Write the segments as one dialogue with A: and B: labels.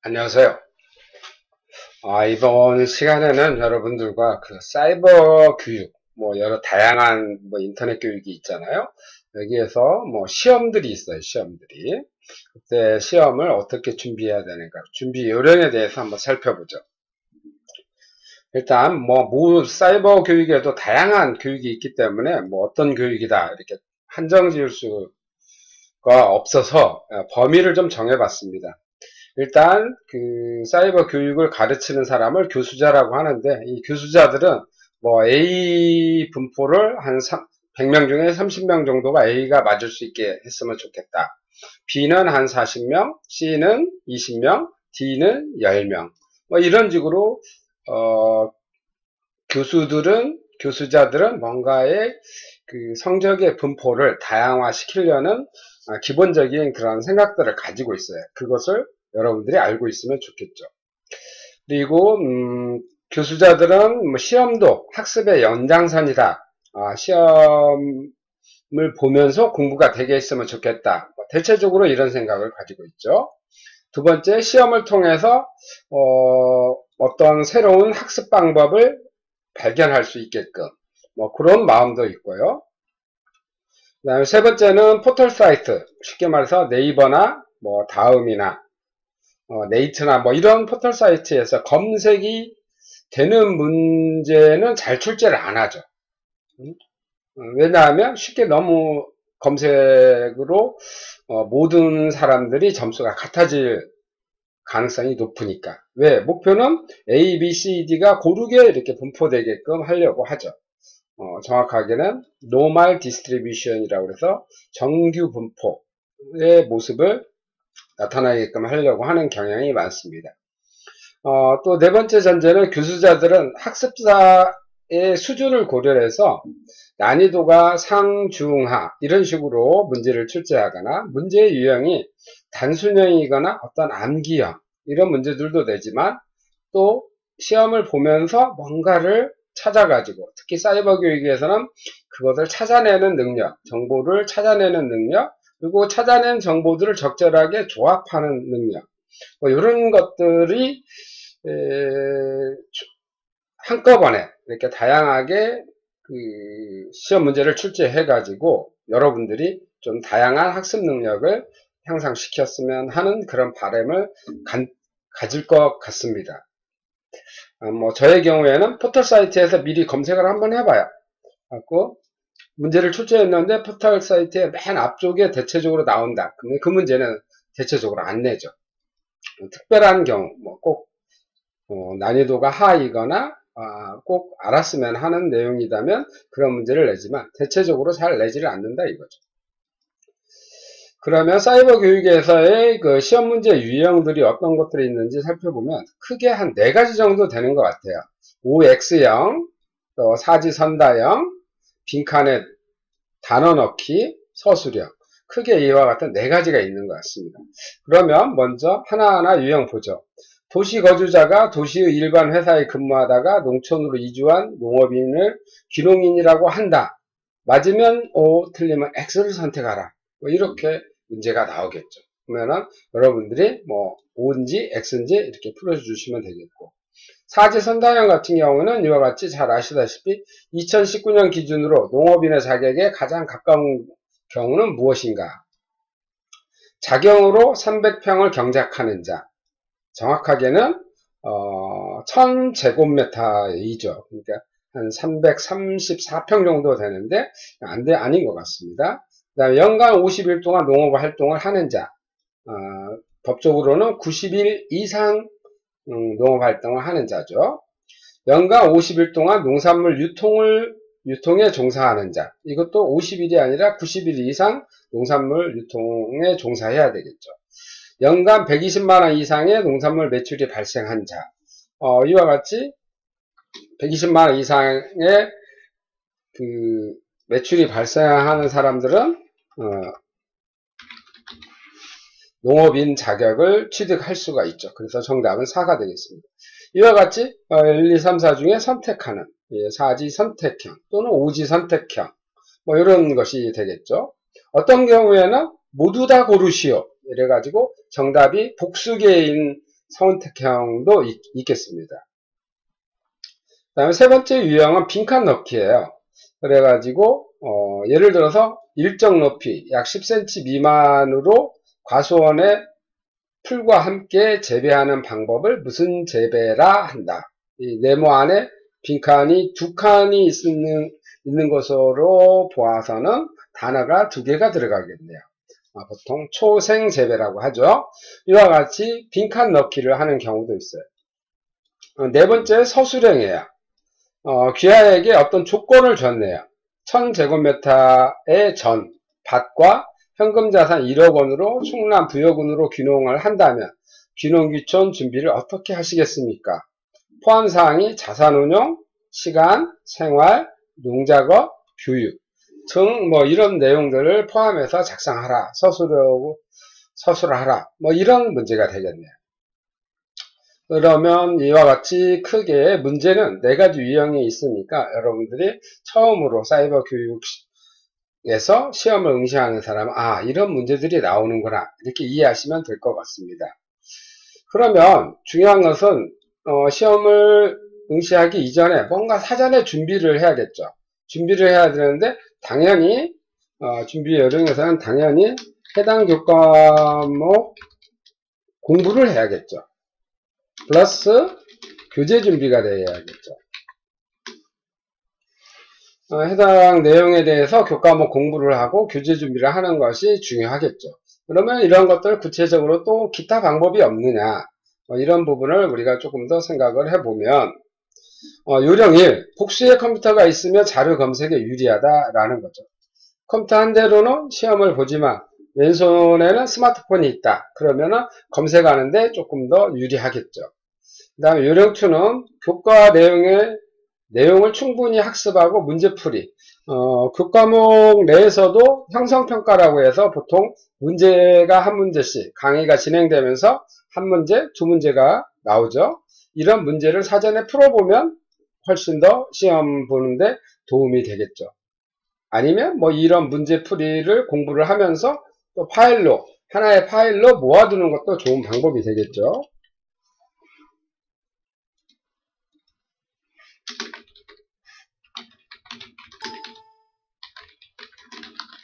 A: 안녕하세요. 이번 시간에는 여러분들과 그 사이버 교육, 여러 다양한 인터넷 교육이 있잖아요. 여기에서 시험들이 있어요, 시험들이. 그때 시험을 어떻게 준비해야 되는가, 준비 요령에 대해서 한번 살펴보죠. 일단, 사이버 교육에도 다양한 교육이 있기 때문에, 어떤 교육이다, 이렇게 한정 지을 수가 없어서 범위를 좀 정해봤습니다. 일단 그 사이버 교육을 가르치는 사람을 교수자라고 하는데, 이 교수자들은 A 분포를 한 100명 중에 30명 정도가 A가 맞을 수 있게 했으면 좋겠다. B는 한 40명, C는 20명, D는 10명. 이런 식으로 교수자들은 뭔가의 그 성적의 분포를 다양화시키려는 기본적인 그런 생각들을 가지고 있어요. 그것을 여러분들이 알고 있으면 좋겠죠. 그리고 교수자들은 시험도 학습의 연장선이다. 시험을 보면서 공부가 되게 했으면 좋겠다. 대체적으로 이런 생각을 가지고 있죠. 두 번째, 시험을 통해서 어떤 새로운 학습 방법을 발견할 수 있게끔 그런 마음도 있고요. 그 다음에 세 번째는 포털 사이트, 쉽게 말해서 네이버나 다음이나 네이트나 이런 포털 사이트에서 검색이 되는 문제는 잘 출제를 안 하죠. 왜냐하면 쉽게 너무 검색으로 모든 사람들이 점수가 같아질 가능성이 높으니까. 왜? 목표는 A, B, C, D가 고르게 이렇게 분포되게끔 하려고 하죠. 정확하게는 노멀 디스트리뷰션이라고 해서 정규 분포의 모습을 나타나게끔 하려고 하는 경향이 많습니다. 또 네 번째 전제는 교수자들은 학습자의 수준을 고려해서 난이도가 상중하 이런 식으로 문제를 출제하거나 문제의 유형이 단순형이거나 어떤 암기형 이런 문제들도 내지만 또 시험을 보면서 뭔가를 찾아가지고 특히 사이버 교육에서는 그것을 찾아내는 능력, 정보를 찾아내는 능력, 그리고 찾아낸 정보들을 적절하게 조합하는 능력 이런 것들이 한꺼번에 이렇게 다양하게 그 시험 문제를 출제해 가지고 여러분들이 좀 다양한 학습 능력을 향상시켰으면 하는 그런 바람을 가질 것 같습니다. 저의 경우에는 포털 사이트에서 미리 검색을 한번 해봐요. 갖고 문제를 출제했는데 포털 사이트의 맨 앞쪽에 대체적으로 나온다. 그러면 그 문제는 대체적으로 안 내죠. 특별한 경우, 꼭 난이도가 하이거나 꼭 알았으면 하는 내용이라면 그런 문제를 내지만 대체적으로 잘 내지를 않는다 이거죠. 그러면 사이버 교육에서의 그 시험 문제 유형들이 어떤 것들이 있는지 살펴보면 크게 한 4가지 정도 되는 것 같아요. OX형, 또 사지선다형, 빈칸에 단어 넣기, 서술형. 크게 이와 같은 4가지가 있는 것 같습니다. 그러면 먼저 하나하나 유형 보죠. 도시 거주자가 도시의 일반 회사에 근무하다가 농촌으로 이주한 농업인을 귀농인이라고 한다. 맞으면 O, 틀리면 X를 선택하라. 이렇게 문제가 나오겠죠. 그러면은 여러분들이 O인지 X인지 이렇게 풀어주시면 되겠고. 사지선다형 같은 경우는 이와 같이 잘 아시다시피 2019년 기준으로 농업인의 자격에 가장 가까운 경우는 무엇인가? 자경으로 300평을 경작하는 자. 정확하게는 1000제곱미터이죠. 그러니까 한 334평 정도 되는데 아닌 것 같습니다. 그다음에 연간 50일 동안 농업 활동을 하는 자. 법적으로는 90일 이상 농업 활동을 하는 자죠. 연간 50일 동안 농산물 유통에 종사하는 자. 이것도 50일이 아니라 90일 이상 농산물 유통에 종사해야 되겠죠. 연간 120만원 이상의 농산물 매출이 발생한 자. 이와 같이 120만원 이상의 그 매출이 발생하는 사람들은 농업인 자격을 취득할 수가 있죠. 그래서 정답은 4가 되겠습니다. 이와 같이 1, 2, 3, 4 중에 선택하는 사지 선택형 또는 오지 선택형 이런 것이 되겠죠. 어떤 경우에는 모두 다 고르시오. 이래가지고 정답이 복수계인 선택형도 있겠습니다. 그 다음에 세 번째 유형은 빈칸 넣기예요. 그래가지고 예를 들어서 일정 높이 약 10cm 미만으로 과수원에 풀과 함께 재배하는 방법을 무슨 재배라 한다. 이 네모 안에 빈칸이 두 칸이 있는 것으로 보아서는 단어가 두 개가 들어가겠네요. 보통 초생 재배라고 하죠. 이와 같이 빈칸 넣기를 하는 경우도 있어요. 네 번째 서술형이에요. 귀하에게 어떤 조건을 줬네요. 1000제곱미터의 밭과 현금자산 1억 원으로 충남 부여군으로 귀농을 한다면 귀농귀촌 준비를 어떻게 하시겠습니까? 포함사항이 자산운용, 시간, 생활, 농작업, 교육 등 이런 내용들을 포함해서 작성하라, 서술하라 이런 문제가 되겠네요. 그러면 이와 같이 크게 문제는 4가지 유형이 있으니까 여러분들이 처음으로 사이버 교육에서 시험을 응시하는 사람은 이런 문제들이 나오는구나 이렇게 이해하시면 될 것 같습니다. 그러면 중요한 것은 시험을 응시하기 이전에 뭔가 사전에 준비를 해야겠죠. 준비를 해야 되는데 당연히 준비 요령에서는 당연히 해당 교과목 공부를 해야겠죠. 플러스 교재 준비가 되어야겠죠. 해당 내용에 대해서 교과목 공부를 하고 교재 준비를 하는 것이 중요하겠죠. 그러면 이런 것들 구체적으로 또 기타 방법이 없느냐 이런 부분을 우리가 조금 더 생각을 해보면 요령 1. 복수의 컴퓨터가 있으면 자료 검색에 유리하다라는 거죠. 컴퓨터 한 대로는 시험을 보지만 왼손에는 스마트폰이 있다. 그러면은 검색하는데 조금 더 유리하겠죠. 그 다음에 요령 2는 교과 내용을 충분히 학습하고 문제풀이. 교과목 내에서도 형성평가라고 해서 보통 문제가 한 문제씩 강의가 진행되면서 한 문제, 두 문제가 나오죠. 이런 문제를 사전에 풀어보면 훨씬 더 시험 보는데 도움이 되겠죠. 아니면 이런 문제풀이를 공부를 하면서 또 하나의 파일로 모아두는 것도 좋은 방법이 되겠죠.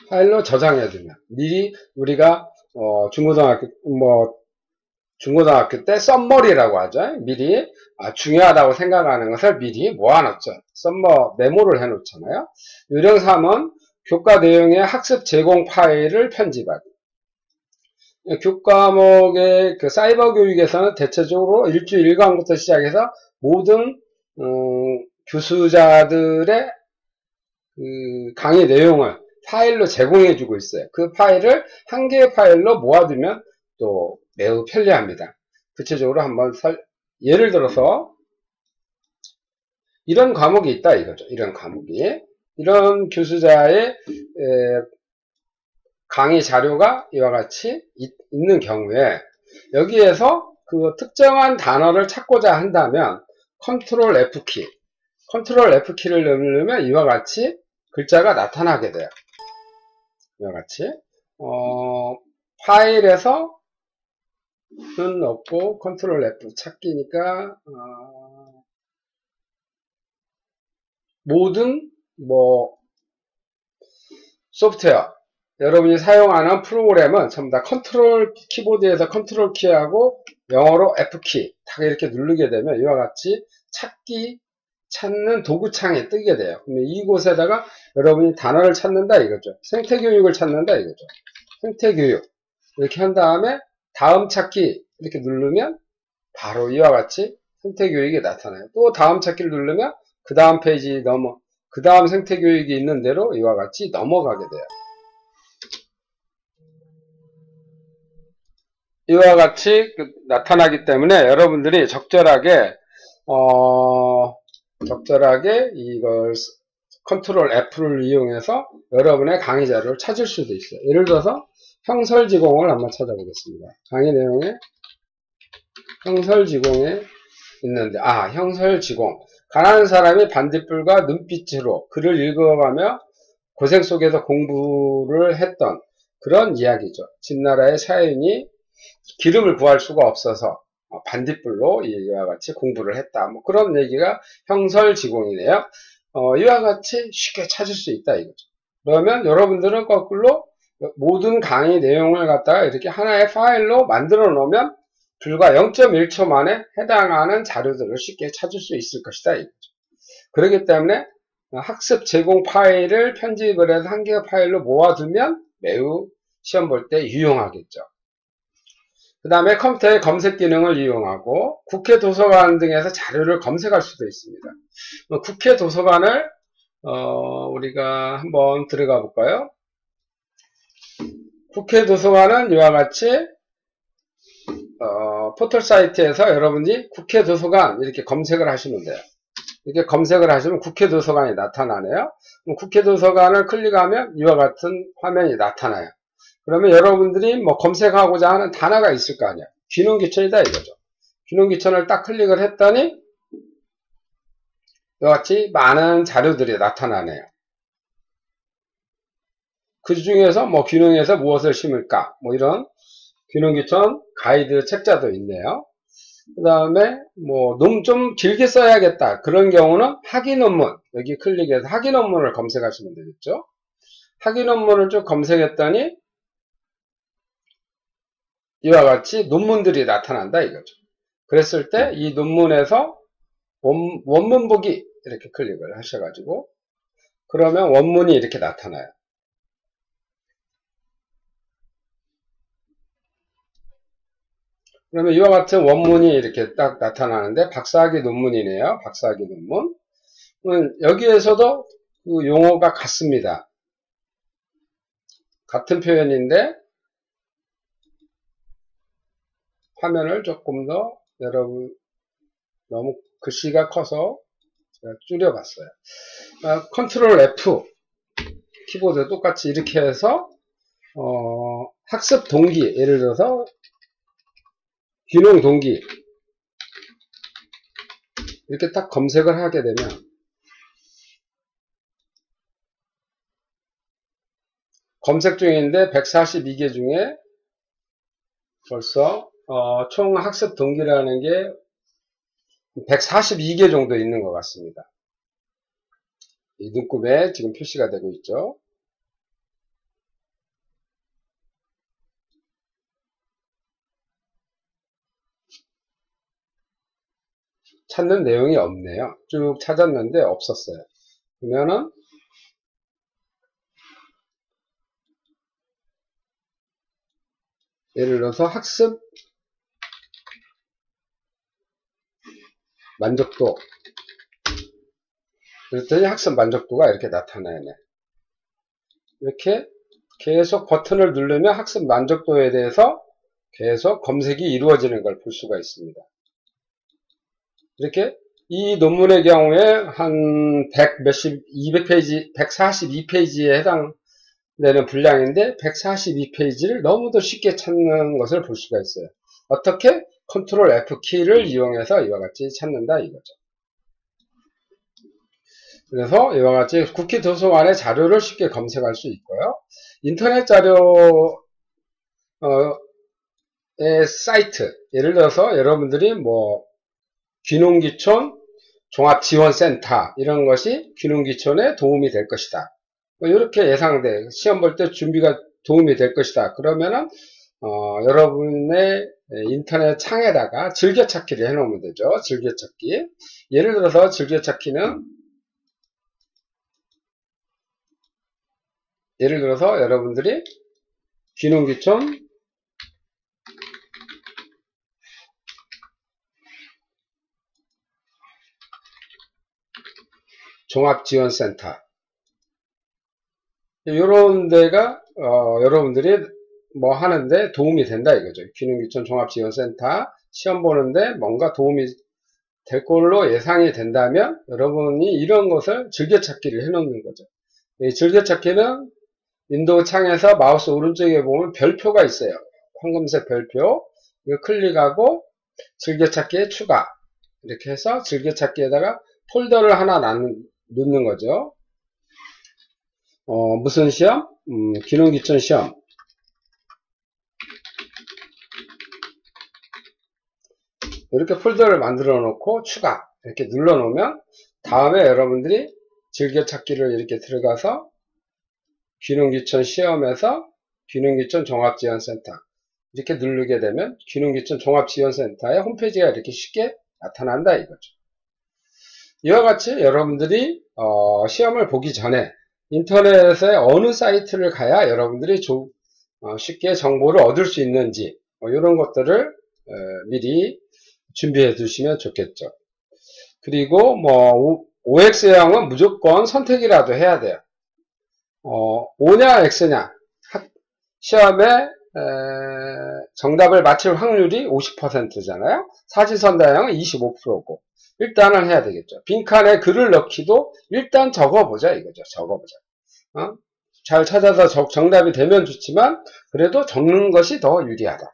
A: 파일로 저장해두면 미리 우리가 중고등학교 때 썸머리라고 하죠. 미리 중요하다고 생각하는 것을 미리 모아놓죠. 메모를 해놓잖아요. 요령 3은 교과 내용의 학습 제공 파일을 편집하기. 교과목의 사이버 교육에서는 대체적으로 일주일 1강부터 시작해서 모든 교수자들의 강의 내용을 파일로 제공해주고 있어요. 그 파일을 한 개의 파일로 모아두면 또 매우 편리합니다. 구체적으로 한번 예를 들어서 이런 과목이 있다 이거죠. 이런 교수자의 강의 자료가 이와 같이 있는 경우에 여기에서 그 특정한 단어를 찾고자 한다면 컨트롤 F키를 누르면 이와 같이 글자가 나타나게 돼요. 이와 같이 파일에서 는 없고 컨트롤 F 찾기니까 모든 소프트웨어 여러분이 사용하는 프로그램은 전부 다 키보드에서 컨트롤 키하고 영어로 F키 딱 이렇게 누르게 되면 이와 같이 찾는 도구창에 뜨게 돼요. 그러면 이곳에다가 여러분이 단어를 찾는다 이거죠. 생태교육을 찾는다 이거죠. 생태교육 이렇게 한 다음에 다음 찾기 이렇게 누르면 바로 이와 같이 생태교육이 나타나요. 또 다음 찾기를 누르면 그 다음 페이지 그 다음 생태교육이 있는 대로 이와 같이 넘어가게 돼요. 이와 같이 나타나기 때문에 여러분들이 적절하게 이걸 컨트롤 F를 이용해서 여러분의 강의 자료를 찾을 수도 있어요. 예를 들어서 형설지공을 한번 찾아보겠습니다. 강의 내용에 형설지공에 있는데 형설지공 가난한 사람이 반딧불과 눈빛으로 글을 읽어가며 고생 속에서 공부를 했던 그런 이야기죠. 진나라의 사인이 기름을 구할 수가 없어서 반딧불로 이와 같이 공부를 했다. 뭐 그런 얘기가 형설지공이네요. 이와 같이 쉽게 찾을 수 있다 이거죠. 그러면 여러분들은 거꾸로 모든 강의 내용을 갖다가 이렇게 하나의 파일로 만들어 놓으면 불과 0.1초 만에 해당하는 자료들을 쉽게 찾을 수 있을 것이다 이거죠. 그렇기 때문에 학습 제공 파일을 편집을 해서 한 개의 파일로 모아두면 매우 시험 볼 때 유용하겠죠. 그 다음에 컴퓨터의 검색 기능을 이용하고 국회 도서관 등에서 자료를 검색할 수도 있습니다. 국회 도서관을 우리가 한번 들어가 볼까요? 국회 도서관은 이와 같이 포털 사이트에서 여러분이 국회 도서관 이렇게 검색을 하시면 돼요. 이렇게 검색을 하시면 국회 도서관이 나타나네요. 국회 도서관을 클릭하면 이와 같은 화면이 나타나요. 그러면 여러분들이 뭐 검색하고자 하는 단어가 있을 거 아니야. 귀농귀촌이다 이거죠. 귀농귀촌을 딱 클릭을 했더니 이와 같이 많은 자료들이 나타나네요. 그 중에서 뭐 귀농에서 무엇을 심을까 뭐 이런 귀농귀촌 가이드 책자도 있네요. 그 다음에 뭐 좀 길게 써야겠다 그런 경우는 학위 논문 여기 클릭해서 학위 논문을 검색하시면 되겠죠. 학위 논문을 쭉 검색했더니 이와 같이 논문들이 나타난다 이거죠. 그랬을 때 이 논문에서 원문 보기 이렇게 클릭을 하셔가지고 그러면 원문이 이렇게 나타나요. 그러면 이와 같은 원문이 이렇게 딱 나타나는데 박사학위 논문이네요. 박사학위 논문. 여기에서도 그 용어가 같습니다. 같은 표현인데 화면을 조금 더 여러분 너무 글씨가 커서 제가 줄여봤어요. 컨트롤 F 키보드 똑같이 이렇게 해서 학습 동기 예를 들어서 귀농 동기 이렇게 딱 검색을 하게 되면 검색 중인데 142개 중에 벌써 총 학습 동기라는 게 142개 정도 있는 것 같습니다. 이 눈금에 지금 표시가 되고 있죠. 찾는 내용이 없네요. 쭉 찾았는데 없었어요. 그러면은 예를 들어서 학습 만족도 그랬더니 학습 만족도가 이렇게 나타나네. 이렇게 계속 버튼을 누르면 학습 만족도에 대해서 계속 검색이 이루어지는 걸 볼 수가 있습니다. 이렇게 이 논문의 경우에 한 200페이지, 142페이지에 해당되는 분량인데 142페이지를 너무도 쉽게 찾는 것을 볼 수가 있어요. 어떻게? 컨트롤 F 키를 이용해서 이와 같이 찾는다 이거죠. 그래서 이와 같이 국회 도서관의 자료를 쉽게 검색할 수 있고요. 인터넷 자료의 사이트, 예를 들어서 여러분들이 뭐 귀농귀촌 종합지원센터 이런 것이 귀농귀촌에 도움이 될 것이다. 뭐 이렇게 예상돼. 시험 볼 때 준비가 도움이 될 것이다. 그러면은 여러분의 인터넷 창에다가 즐겨찾기를 해놓으면 되죠. 즐겨찾기. 예를 들어서 즐겨찾기는 예를 들어서 여러분들이 귀농귀촌 종합지원센터 이런 데가 여러분들이 뭐 하는데 도움이 된다 이거죠. 귀농귀촌 종합지원센터 시험 보는데 뭔가 도움이 될 걸로 예상이 된다면 여러분이 이런 것을 즐겨찾기를 해놓는 거죠. 이 즐겨찾기는 윈도우 창에서 마우스 오른쪽에 보면 별표가 있어요. 황금색 별표 이거 클릭하고 즐겨찾기에 추가 이렇게 해서 즐겨찾기에다가 폴더를 하나 넣는 거죠. 무슨 시험? 귀농귀촌 시험. 이렇게 폴더를 만들어 놓고 추가 이렇게 눌러 놓으면 다음에 여러분들이 즐겨찾기를 이렇게 들어가서 귀농귀촌 시험에서 귀농귀촌 종합지원센터 이렇게 누르게 되면 귀농귀촌 종합지원센터의 홈페이지가 이렇게 쉽게 나타난다 이거죠. 이와 같이 여러분들이 시험을 보기 전에 인터넷에 어느 사이트를 가야 여러분들이 쉽게 정보를 얻을 수 있는지 이런 것들을 미리 준비해 두시면 좋겠죠. 그리고 OX형은 무조건 선택이라도 해야 돼요. O냐 X냐 시험에 정답을 맞힐 확률이 50%잖아요. 사지선다형은 25%고 일단은 해야 되겠죠. 빈칸에 글을 넣기도 일단 적어보자 이거죠. 적어보자. 잘 찾아서 정답이 되면 좋지만 그래도 적는 것이 더 유리하다.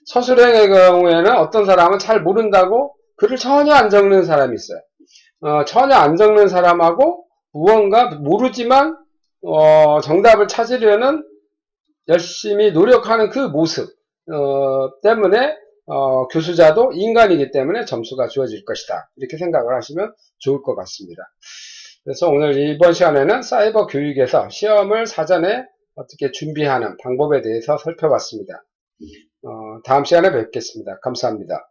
A: 서술형의 경우에는 어떤 사람은 잘 모른다고 글을 전혀 안 적는 사람이 있어요. 전혀 안 적는 사람하고 무언가 모르지만 정답을 찾으려는 열심히 노력하는 그 모습 때문에 교수자도 인간이기 때문에 점수가 주어질 것이다. 이렇게 생각을 하시면 좋을 것 같습니다. 그래서 오늘 이번 시간에는 사이버 교육에서 시험을 사전에 어떻게 준비하는 방법에 대해서 살펴봤습니다. 다음 시간에 뵙겠습니다. 감사합니다.